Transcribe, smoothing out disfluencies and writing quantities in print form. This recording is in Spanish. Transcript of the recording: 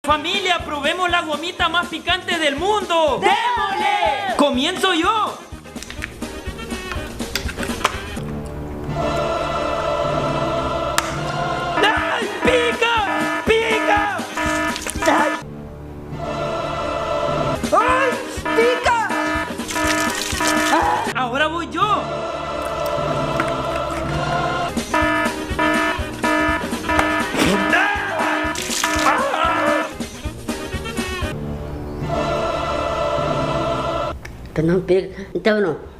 Familia, probemos la gomita más picante del mundo. ¡Démosle! ¡Comienzo yo! ¡Ay, pica! ¡Pica! ¡Ay! ¡Pica! Ahora voy yo. Que no pica. Entonces no.